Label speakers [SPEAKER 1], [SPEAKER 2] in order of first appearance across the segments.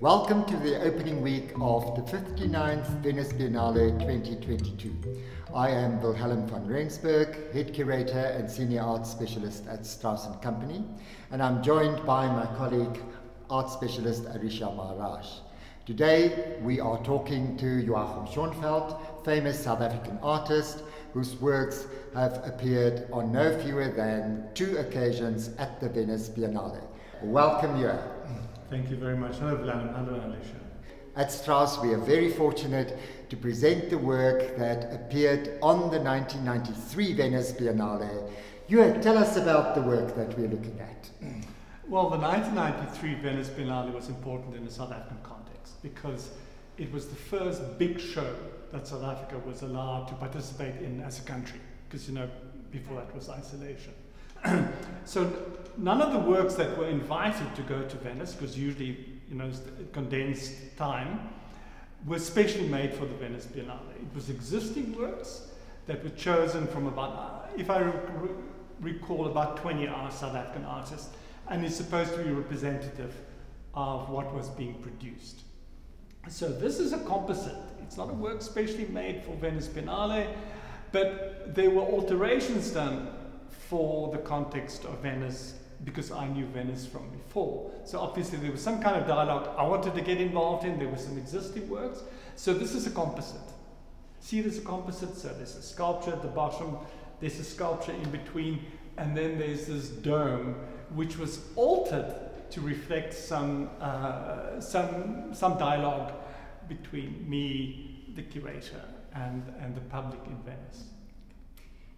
[SPEAKER 1] Welcome to the opening week of the 59th Venice Biennale 2022. I am Wilhelm van Rensburg, Head Curator and Senior Arts Specialist at Strauss & Company, and I'm joined by my colleague, Art Specialist Arisha Maharaj. Today we are talking to Joachim Schönfeldt, famous South African artist whose works have appeared on no fewer than 2 occasions at the Venice Biennale. Welcome, Joachim.
[SPEAKER 2] Thank you very much. Hello, Wilhelm. Hello, Arisha.
[SPEAKER 1] At Strauss, we are very fortunate to present the work that appeared on the 1993 Venice Biennale. Joachim, tell us about the work that we're looking at.
[SPEAKER 2] Well, the 1993 Venice Biennale was important in the South African context because it was the first big show that South Africa was allowed to participate in as a country, because, you know, before that was isolation. So none of the works that were invited to go to Venice, because usually, you know, condensed time, were specially made for the Venice Biennale. It was existing works that were chosen from about, if I recall, about 20 South African artists, and is supposed to be representative of what was being produced. So this is a composite. It's not a work specially made for Venice Biennale, but there were alterations done for the context of Venice, because I knew Venice from before. So obviously there was some kind of dialogue I wanted to get involved in. There were some existing works. So this is a composite. See, there's a composite. So there's a sculpture at the bottom, there's a sculpture in between, and then there's this dome, which was altered to reflect some dialogue between me, the curator, and the public in Venice.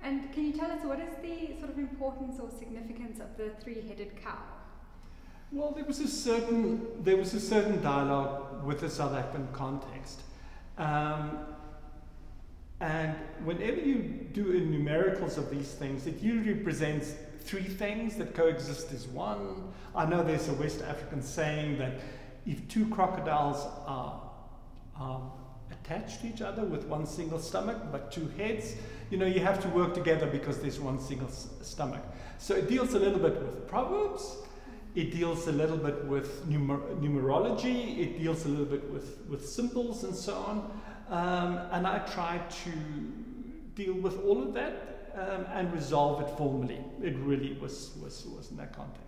[SPEAKER 3] And can you tell us, what is the sort of importance or significance of the three-headed cow?
[SPEAKER 2] Well, there was a certain dialogue with the South African context. And whenever you do numericals of these things, it usually presents 3 things that coexist as one. I know there's a West African saying that if 2 crocodiles are attached to each other with one single stomach but 2 heads, you know, you have to work together because there's one single stomach. So it deals a little bit with proverbs, it deals a little bit with numerology, it deals a little bit with symbols and so on. And I tried to deal with all of that and resolve it formally. It really was in that context.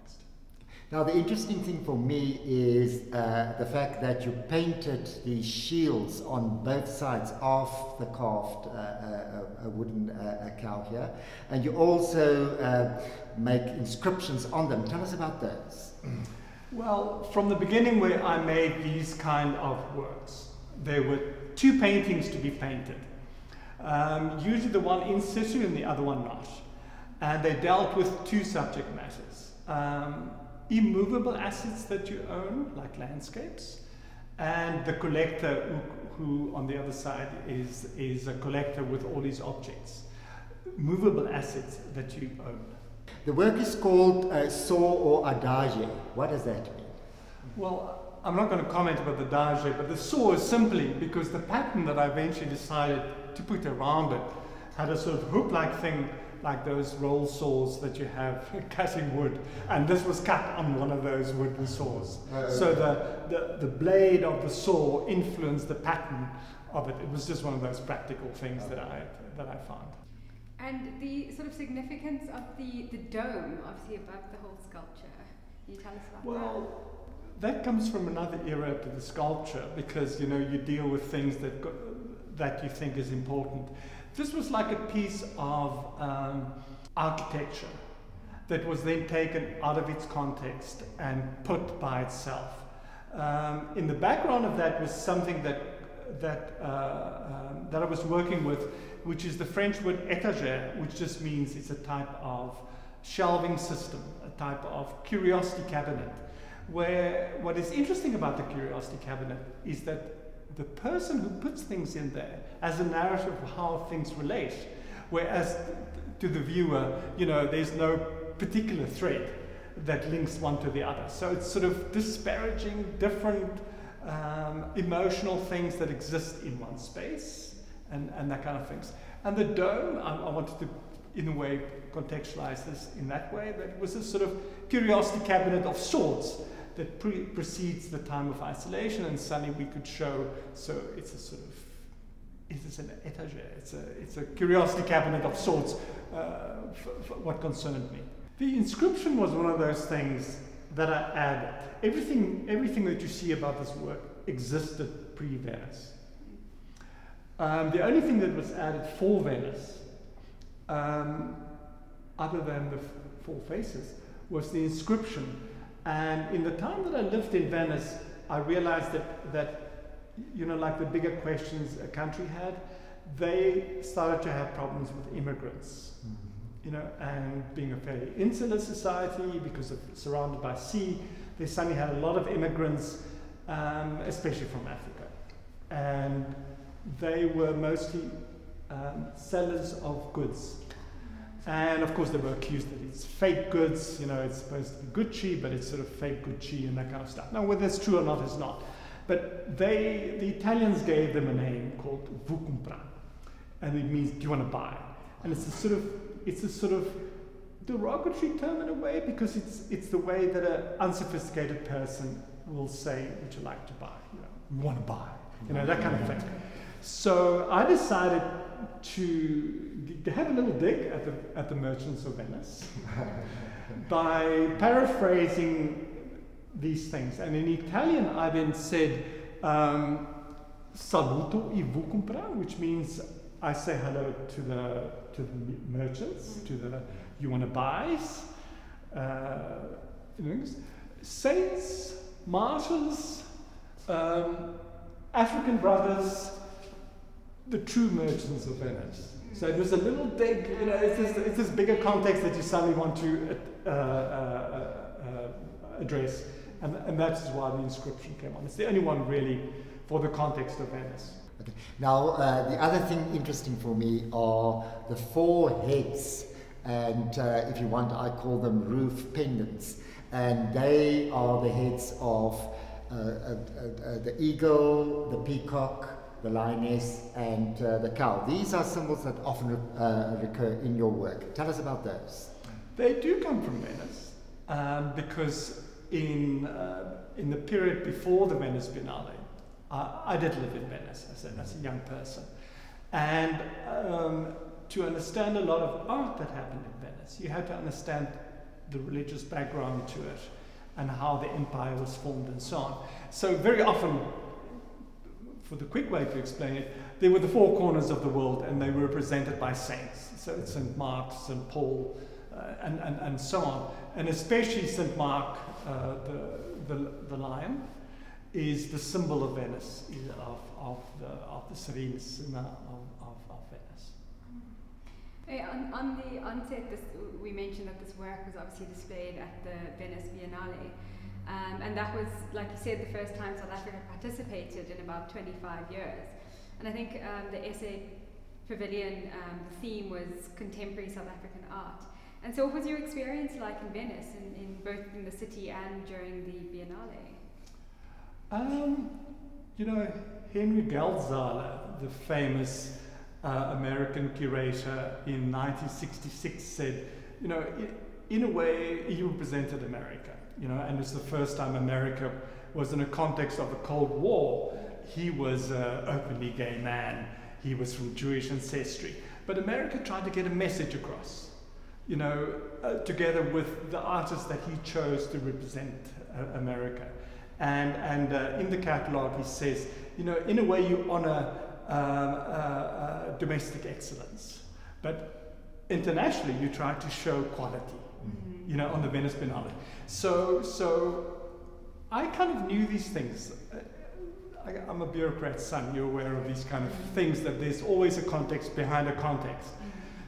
[SPEAKER 1] Now, the interesting thing for me is the fact that you painted the shields on both sides of the carved a wooden cow here, and you also make inscriptions on them. Tell us about those.
[SPEAKER 2] Well, from the beginning where I made these kind of works, there were 2 paintings to be painted. Usually the one in situ and the other one not. And they dealt with 2 subject matters. Immovable assets that you own, like landscapes, and the collector who on the other side is a collector with all these objects. Movable assets that you own.
[SPEAKER 1] The work is called Saw or Adaye. What does that mean?
[SPEAKER 2] Well, I'm not going to comment about the Adaye, but the saw is simply because the pattern that I eventually decided to put around it had a sort of hook-like thing, like those roll saws that you have cutting wood, and this was cut on one of those wooden saws. So the blade of the saw influenced the pattern of it. It was just one of those practical things that I found.
[SPEAKER 3] And the sort of significance of the dome, obviously above the whole sculpture. Can you tell us about that?
[SPEAKER 2] Well, that comes from another era to the sculpture, because, you know, you deal with things that you think is important. This was like a piece of architecture that was then taken out of its context and put by itself. In the background of that was something that I was working with, which is the French word étagère, which just means it's a type of shelving system, a type of curiosity cabinet, where what is interesting about the curiosity cabinet is that the person who puts things in there has a narrative of how things relate, whereas to the viewer, you know, there's no particular thread that links one to the other. So it's sort of disparaging different emotional things that exist in one space and that kind of things. And the dome, I wanted to, in a way, contextualize this in that way, that it was a sort of curiosity cabinet of sorts that precedes the time of isolation, and suddenly we could show, so it's a sort of, it is an étagère, it's a curiosity cabinet of sorts, for what concerned me. The inscription was one of those things that I added. Everything that you see about this work existed pre-Venice. The only thing that was added for Venice, other than the four faces, was the inscription. And in the time that I lived in Venice, I realized that you know, like the bigger questions a country had, they started to have problems with immigrants. You know, and being a fairly insular society, because of surrounded by sea, they suddenly had a lot of immigrants, especially from Africa. And they were mostly sellers of goods. And of course they were accused that it's fake goods, you know, it's supposed to be Gucci, but it's sort of fake Gucci and that kind of stuff. Now whether it's true or not is not. But the Italians gave them a name called Vu comprar, and it means, do you want to buy? And it's a sort of derogatory term in a way, because it's the way that an unsophisticated person will say, would you like to buy? You know, we want to buy, you know, that kind of thing. So I decided to have a little dig at the merchants of Venice by paraphrasing these things. And in Italian, I then said, saluto I vu comprar, which means I say hello to the merchants, to the you want to buys, saints, marshals, African brothers, the true merchants of Venice. So it was a little dig, you know, it's this bigger context that you suddenly want to address, and that's why the inscription came on. It's the only one really for the context of Venice.
[SPEAKER 1] Okay. Now, the other thing interesting for me are the four heads, and if you want, I call them roof pendants, and they are the heads of the eagle, the peacock, the lioness, and the cow. These are symbols that often recur in your work. Tell us about those.
[SPEAKER 2] They do come from Venice, because in the period before the Venice Biennale, I did live in Venice as a young person, and to understand a lot of art that happened in Venice, you had to understand the religious background to it and how the empire was formed and so on. So very often, for the quick way to explain it, they were the four corners of the world, and they were represented by saints. So St. Mark, St. Paul, and so on. And especially St. Mark, the lion, is the symbol of Venice, of the Serenissima of Venice.
[SPEAKER 3] On the onset, we mentioned that this work was obviously displayed at the Venice Biennale. And that was, like you said, the first time South Africa participated in about 25 years. And I think the essay pavilion, the theme was contemporary South African art. And so what was your experience like in Venice, in both in the city and during the Biennale?
[SPEAKER 2] You know, Henry Geldzahler, the famous American curator in 1966 said, you know, in a way, he represented America. You know, and it's the first time America was in a context of a Cold War. He was an openly gay man. He was from Jewish ancestry. But America tried to get a message across, you know, together with the artists that he chose to represent America. And in the catalogue he says, you know, in a way you honor domestic excellence, but internationally you try to show quality. You know, on the Venice Biennale. So I kind of knew these things. I'm a bureaucrat's son, you're aware of these kind of things, that there's always a context behind a context.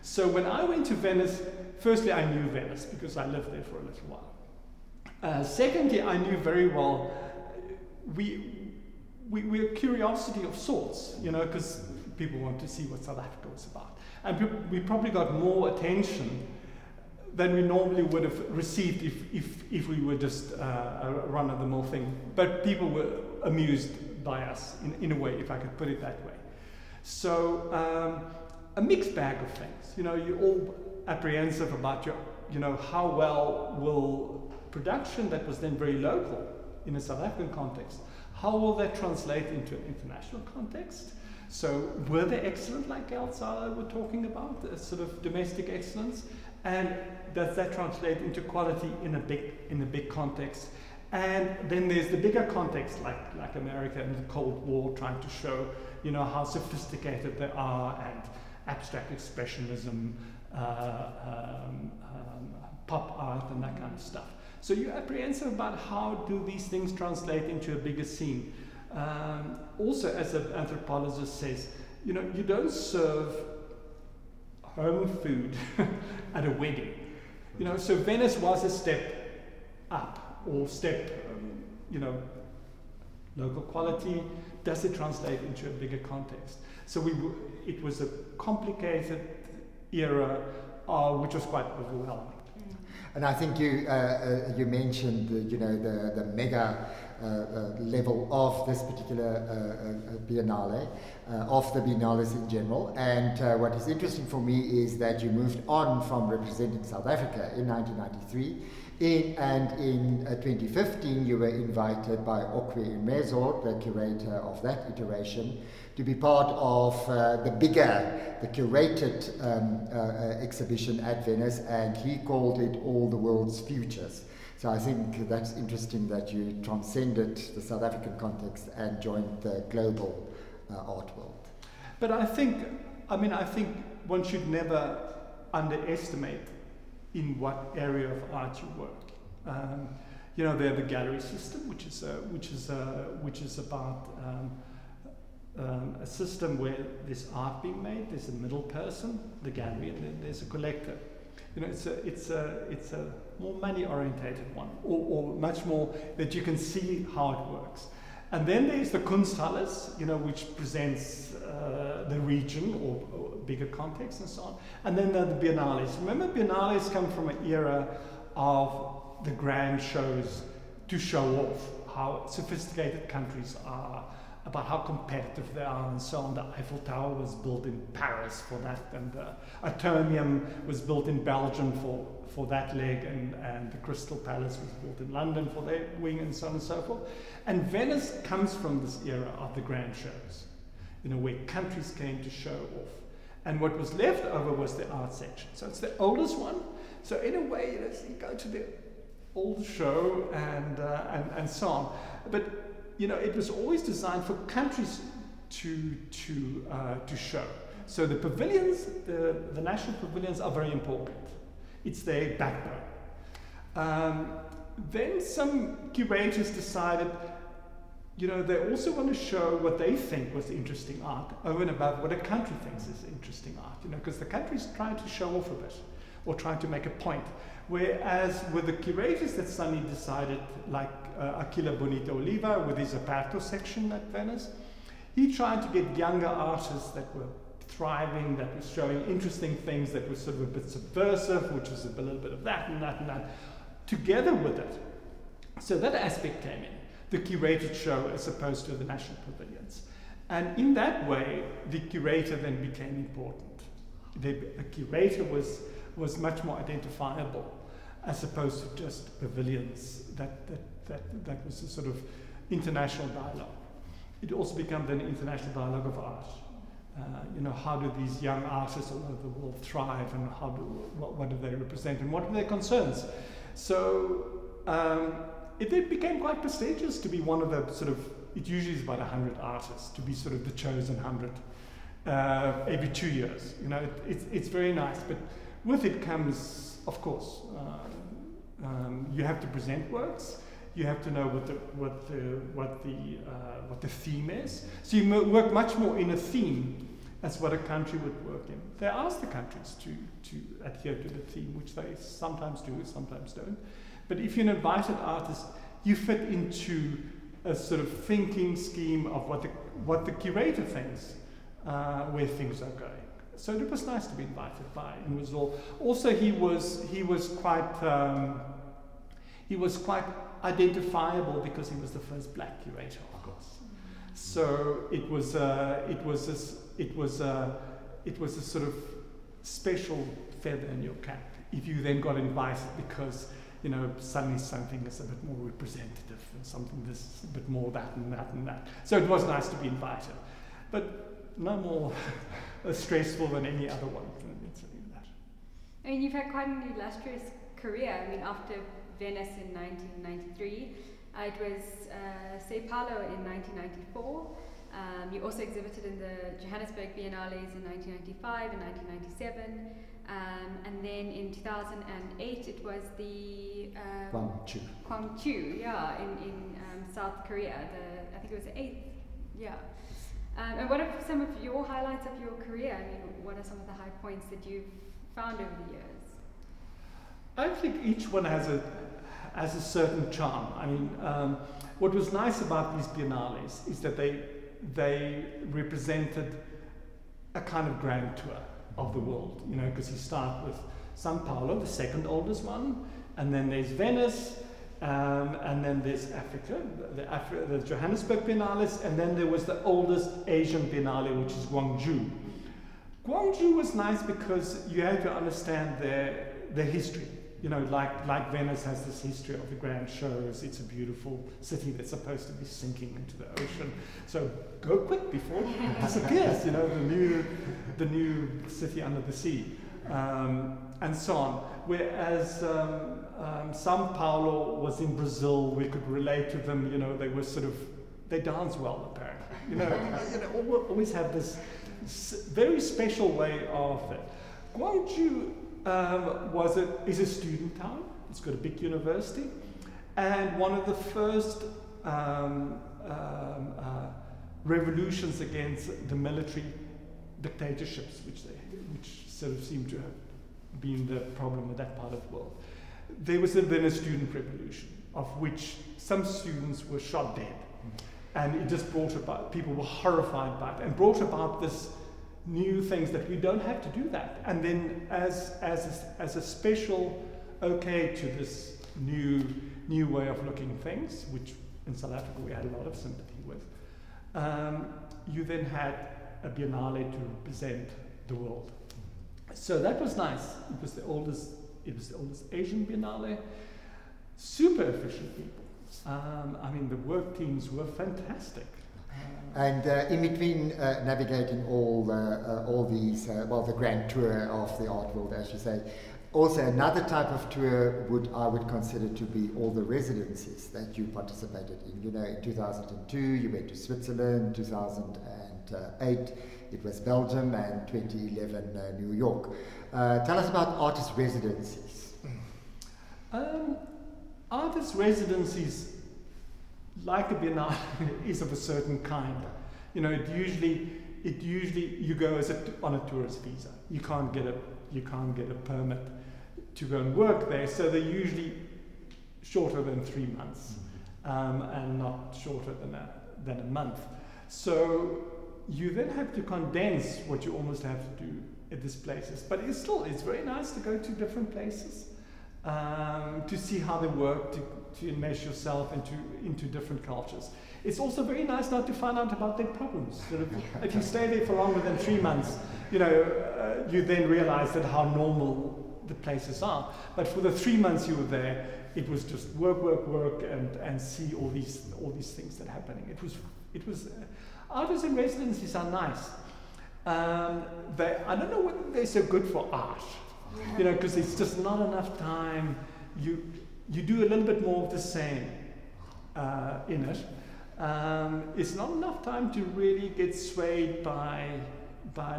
[SPEAKER 2] So when I went to Venice, firstly I knew Venice because I lived there for a little while. Secondly, I knew very well, we're a curiosity of sorts, you know, because people want to see what South Africa was about. And we probably got more attention than we normally would have received if we were just a run-of-the-mill thing. But people were amused by us, in a way, if I could put it that way. So a mixed bag of things. You know, you're all apprehensive about how well will production that was then very local in a South African context, how will that translate into an international context? So were they excellent, like Elsa were talking about, sort of domestic excellence? And does that translate into quality in a big context? And then there's the bigger context, like America and the Cold War, trying to show, you know, how sophisticated they are, and abstract expressionism, pop art, and that kind of stuff. So you're apprehensive about how do these things translate into a bigger scene. Also, as an anthropologist says, you know, you don't serve home food at a wedding. You know, so Venice was a step up, or step, you know, local quality. Does it translate into a bigger context? So it was a complicated era, which was quite overwhelming.
[SPEAKER 1] And I think you mentioned the mega level of this particular biennale, of the biennales in general. And what is interesting for me is that you moved on from representing South Africa in 1993. And in 2015, you were invited by Okwe Imezor, the curator of that iteration, to be part of the curated exhibition at Venice, and he called it All the World's Futures. So I think that's interesting that you transcended the South African context and joined the global art world.
[SPEAKER 2] But I think one should never underestimate in what area of art you work. You know, there's the gallery system, which is about a system where there's art being made. There's a middle person, the gallery, and then there's a collector. You know, it's a more money-orientated one, or much more that you can see how it works. And then there's the Kunsthalle, you know, which presents the region or bigger context and so on. And then there are the biennales. Remember, biennales come from an era of the grand shows to show off how sophisticated countries are, about how competitive they are, and so on. The Eiffel Tower was built in Paris for that, and the Atomium was built in Belgium for that leg, and the Crystal Palace was built in London for their wing, and so on and so forth. And Venice comes from this era of the grand shows, you know, where countries came to show off. And what was left over was the art section. So it's the oldest one. So in a way, you go to the old show and so on. But you know, it was always designed for countries to show. So the pavilions, the national pavilions, are very important. It's their backbone. Then some curators decided, you know, they also want to show what they think was interesting art over and above what a country thinks is interesting art, you know, because the country's trying to show off a bit or trying to make a point. Whereas with the curators that suddenly decided, like Aquila Bonita Oliva with his Aperto section at Venice, he tried to get younger artists that were thriving, that were showing interesting things, that were sort of a bit subversive, which was a little bit of that and that and that, together with it. So that aspect came in, the curated show as opposed to the national pavilions. And in that way, the curator then became important. A curator was much more identifiable as opposed to just pavilions that was a sort of international dialogue. It also became then an international dialogue of art. You know, how do these young artists all over the world thrive, and what do they represent, and what are their concerns? So it then became quite prestigious to be one of the sort of, it usually is about 100 artists, to be sort of the chosen 100 every 2 years. You know, it's very nice, but with it comes, of course, you have to present works. You have to know what the theme is. So you work much more in a theme as what a country would work in. They ask the countries to adhere to the theme, which they sometimes do, sometimes don't. But if you're an invited artist, you fit into a sort of thinking scheme of what the curator thinks, where things are going. So it was nice to be invited by Imezor. Also, he was quite identifiable because he was the first black curator, of course. So it was a sort of special feather in your cap if you then got invited, because you know, suddenly something is a bit more representative and something this a bit more that and that and that. So it was nice to be invited, but no more stressful than any other one.
[SPEAKER 3] I mean, you've had quite an illustrious career. I mean, after Venice in 1993, it was Sao Paulo in 1994. You also exhibited in the Johannesburg Biennales in 1995 and 1997. And then in 2008, it was the Gwangju, yeah, in South Korea. I think it was the 8th, yeah. And what are some of your highlights of your career? I mean, what are some of the high points that you've found over the years?
[SPEAKER 2] I think each one has a certain charm. I mean, what was nice about these biennales is that they represented a kind of grand tour of the world, you know, because you start with Sao Paulo, the second oldest one, and then there's Venice, and then there's Africa, the Johannesburg Biennales, and then there was the oldest Asian Biennale, which is Gwangju. Gwangju was nice because you had to understand their history. You know, like Venice has this history of the grand shows. It's a beautiful city that's supposed to be sinking into the ocean. So go quick before it disappears. You know, the new city under the sea, and so on. Whereas Sao Paulo was in Brazil, we could relate to them. You know, they dance well apparently. You know, always have this very special way of it. Gwangju is a student town. It's got a big university, and one of the first revolutions against the military dictatorships, which sort of seem to have been the problem with that part of the world. There was then a student revolution, of which some students were shot dead, and it just brought about, people were horrified by it, and brought about this new things that we don't have to do that. And then as a special okay to this new way of looking at things, which in South Africa we had a lot of sympathy with, you then had a biennale to represent the world. So that was nice. It was the oldest Asian biennale. Super efficient people. I mean, the work teams were fantastic.
[SPEAKER 1] And in between navigating all these, the grand tour of the art world, as you say, also another type of tour I would consider to be all the residencies that you participated in. You know, in 2002 you went to Switzerland, 2008 it was Belgium, and 2011 New York. Tell us about artist residencies.
[SPEAKER 2] Artist residencies, like a biennale, is of a certain kind. You know, it usually you go on a tourist visa. You can't get a permit to go and work there. So they're usually shorter than 3 months, and not shorter than a month. So you then have to condense what you almost have to do at these places. But it's very nice to go to different places, to see how they work, to enmesh yourself into different cultures. It's also very nice not to find out about their problems. Sort of, if you stay there for longer than 3 months, you know, you then realize that how normal the places are. But for the 3 months you were there, it was just work, and see all these things that are happening. It was artists in residencies are nice. I don't know whether they're so good for art, you know, because it's just not enough time. You do a little bit more of the same in it. It's not enough time to really get swayed by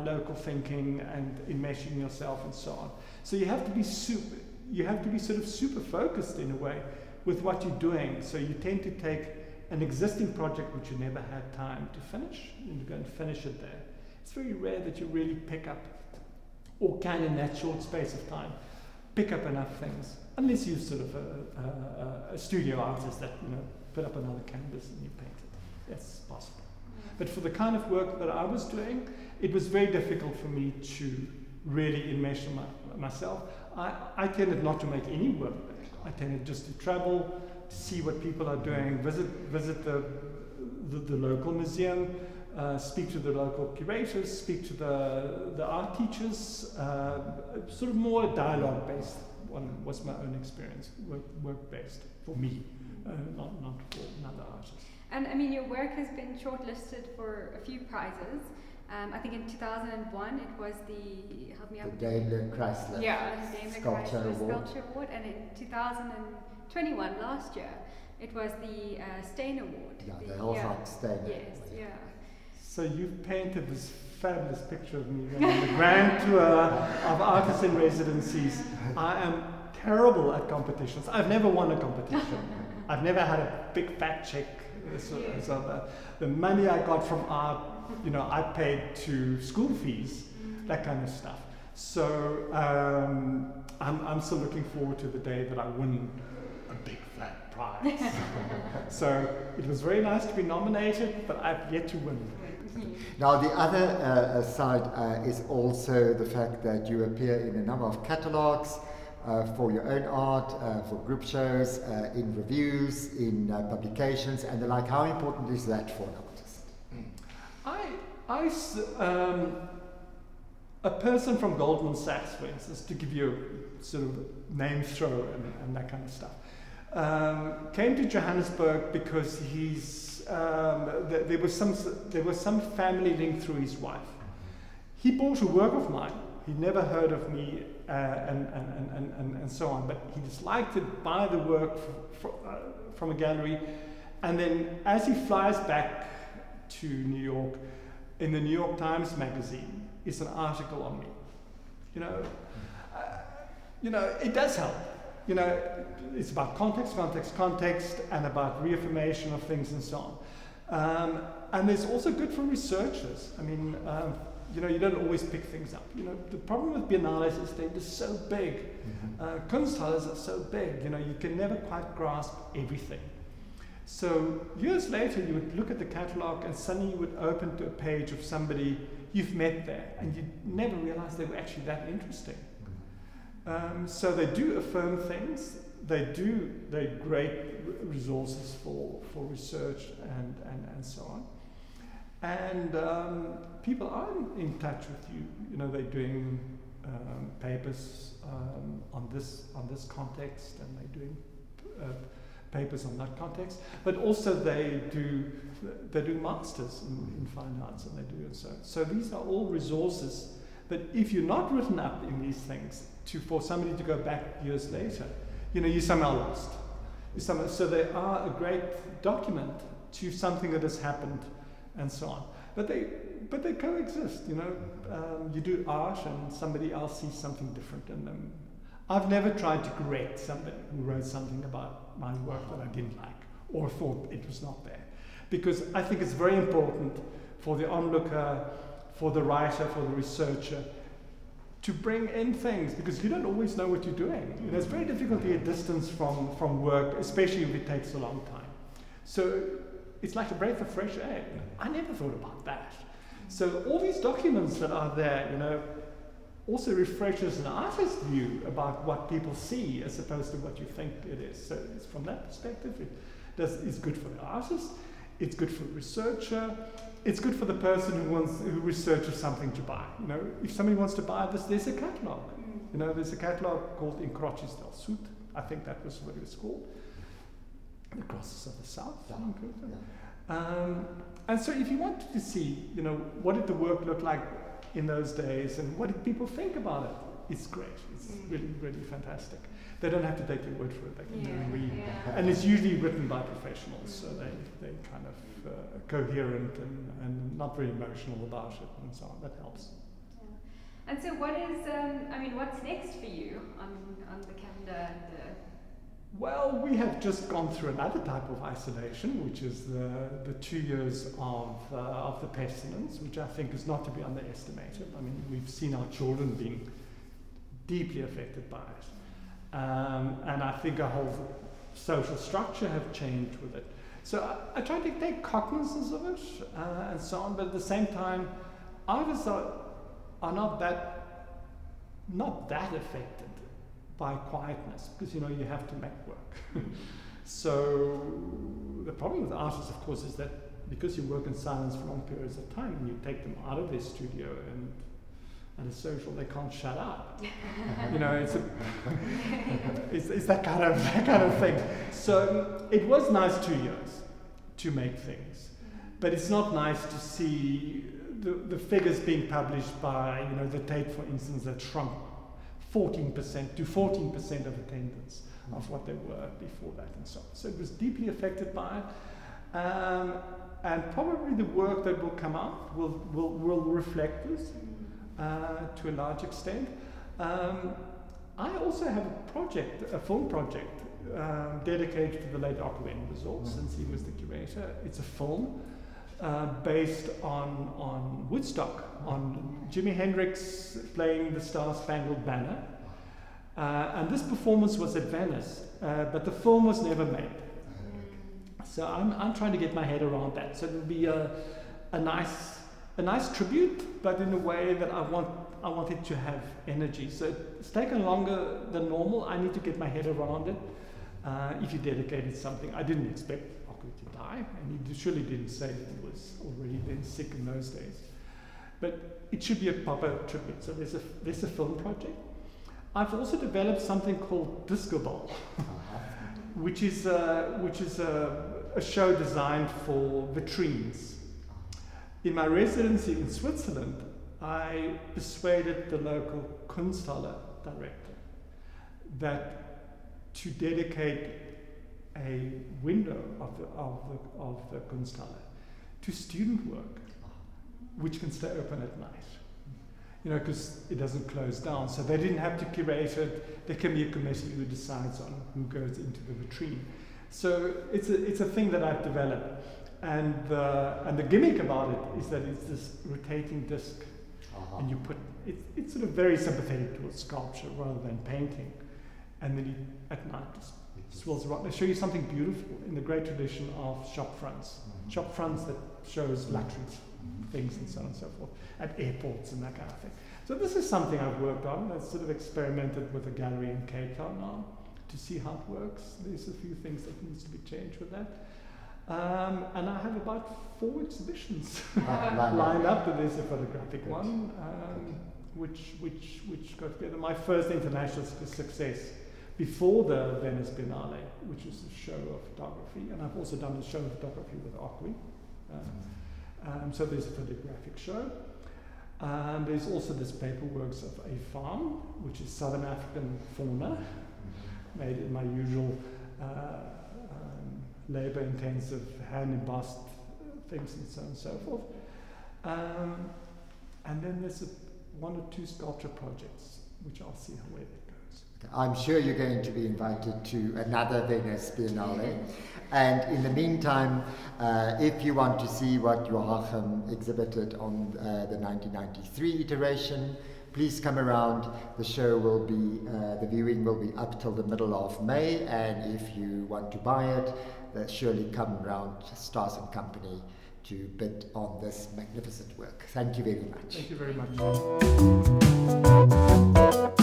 [SPEAKER 2] local thinking and enmeshing yourself and so on. So you have to be sort of super focused in a way with what you're doing. So you tend to take an existing project which you never had time to finish, and you go and finish it there. It's very rare that you really pick up, or can in that short space of time, pick up enough things, unless you're sort of a studio artist that, you know, put up another canvas and you paint it. That's possible. But for the kind of work that I was doing, it was very difficult for me to really enmesh myself. I tended not to make any work. I tended just to travel, to see what people are doing, visit the local museum, speak to the local curators, speak to the art teachers, sort of more dialogue-based was my own experience, worked best for me, not for another artist.
[SPEAKER 3] And I mean, your work has been shortlisted for a few prizes. I think in 2001 it was the, help me out,
[SPEAKER 1] the Daimler Chrysler
[SPEAKER 3] Sculpture Award, and in 2021, last year, it was the Stein Award.
[SPEAKER 1] Yeah, the Hillhop Stein.
[SPEAKER 3] Yes, yeah.
[SPEAKER 2] So you've painted this fabulous picture of me on the grand tour of artists in residencies. I am terrible at competitions. I've never won a competition. I've never had a big fat check. So the money I got from art, I paid to school fees, that kind of stuff. So I'm still looking forward to the day that I win a big fat prize. So it was very nice to be nominated, but I've yet to win.
[SPEAKER 1] Now the other side is also the fact that you appear in a number of catalogues for your own art, for group shows, in reviews, in publications and the like. How important is that for an artist?
[SPEAKER 2] A person from Goldman Sachs, for instance, to give you a sort of name throw and that kind of stuff, came to Johannesburg because there was some family link through his wife. He bought a work of mine. He'd never heard of me and so on, but he disliked to buy the work from a gallery, and then as he flies back to New York, in the New York Times magazine is an article on me. It does help. It's about context, and about reaffirmation of things and so on. And it's also good for researchers. I mean, you don't always pick things up. The problem with biennales is they're just so big. Kunsthallen are so big. You can never quite grasp everything. So years later, you would look at the catalogue and suddenly you would open to a page of somebody you've met there, and you never realized they were actually that interesting. So they do affirm things. They're great resources for research and so on. And people are in touch with you. They're doing papers on this context, and they're doing papers on that context. But also they do masters in fine arts, and they do and so. So these are all resources. But if you're not written up in these things, for somebody to go back years later, you're somehow lost. So they are a great document to something that has happened, and so on. But they coexist. You do art, and somebody else sees something different in them. I've never tried to correct somebody who wrote something about my work that I didn't like or thought it was not there, because I think it's very important for the onlooker, for the writer, for the researcher, to bring in things, because you don't always know what you're doing. It's very difficult to get distance from work, especially if it takes a long time. So it's like a breath of fresh air. I never thought about that. So all these documents that are there, also refreshes an artist's view about what people see as opposed to what you think it is. So it's from that perspective, it's good for the artist, it's good for the researcher, it's good for the person who researches something to buy. If somebody wants to buy this, there's a catalogue. There's a catalogue called Incrocis del Sud. I think that was what it was called. The Crosses of the South. And so if you wanted to see, what did the work look like in those days, and what did people think about it? It's great. It's really, really fantastic. They don't have to take your word for it. They can read. Yeah. And it's usually written by professionals, so they're kind of coherent and not very emotional about it, and so on. That helps.
[SPEAKER 3] Yeah. And so what is, what's next for you on the calendar?
[SPEAKER 2] Well, we have just gone through another type of isolation, which is the 2 years of the pestilence, which I think is not to be underestimated. I mean, we've seen our children being deeply affected by it. And I think our whole social structure have changed with it. So I try to take cognizance of it and so on, but at the same time, artists are not that affected by quietness, because you have to make work. So the problem with artists, of course, is that because you work in silence for long periods of time, and you take them out of their studio at a social, they can't shut up. You know, it's that kind of thing. So it was nice 2 years to make things, but it's not nice to see the figures being published by, you know, the Tate, for instance, that shrunk 14% to 14% of attendance of what they were before that, and so on. So it was deeply affected by it. And probably the work that will come out will reflect this to a large extent. I also have a film project dedicated to the late Okwin Resort, since he was the curator. It's a film based on Woodstock, on Jimi Hendrix playing the Star-Spangled Banner. And this performance was at Venice, but the film was never made. So I'm trying to get my head around that. So it'll be a nice tribute, but in a way that I want it to have energy. So it's taken longer than normal. I need to get my head around it. If you dedicated something, I didn't expect Okwin to die, and he surely didn't say that he was already then sick in those days. But it should be a proper tribute. So there's a film project. I've also developed something called Disco Ball, which is a show designed for vitrines. In my residency in Switzerland, I persuaded the local Kunsthalle director that to dedicate a window of the Kunsthalle to student work, which can stay open at night. You know, because it doesn't close down. So they didn't have to curate it. There can be a committee who decides on who goes into the vitrine. So it's a thing that I've developed. And the gimmick about it is that it's this rotating disc. And you put, it's sort of very sympathetic towards sculpture rather than painting. And then at night just swirls around. They show you something beautiful in the great tradition of shop fronts. Shop fronts that shows luxury things and so on and so forth, at airports and that kind of thing. So this is something I've worked on. I've sort of experimented with a gallery in Cape Town now to see how it works. There's a few things that needs to be changed with that. And I have about 4 exhibitions lined up. There's a photographic one, which got together. My first international success before the Venice Biennale, which is a show of photography, and I've also done a show of photography with Okwin. So there's a photographic show. There's also this paperworks of a farm, which is Southern African fauna, made in my usual labor-intensive, hand-embossed things and so on and so forth. And then there's 1 or 2 sculpture projects, which I'll see where that goes.
[SPEAKER 1] I'm sure you're going to be invited to another Venice Biennale. And in the meantime, if you want to see what Joachim exhibited on the 1993 iteration, please come around. The show will be, the viewing will be up till the middle of May. And if you want to buy it, surely come around Strauss & Company to bid on this magnificent work. Thank you very much.
[SPEAKER 2] Thank you very much.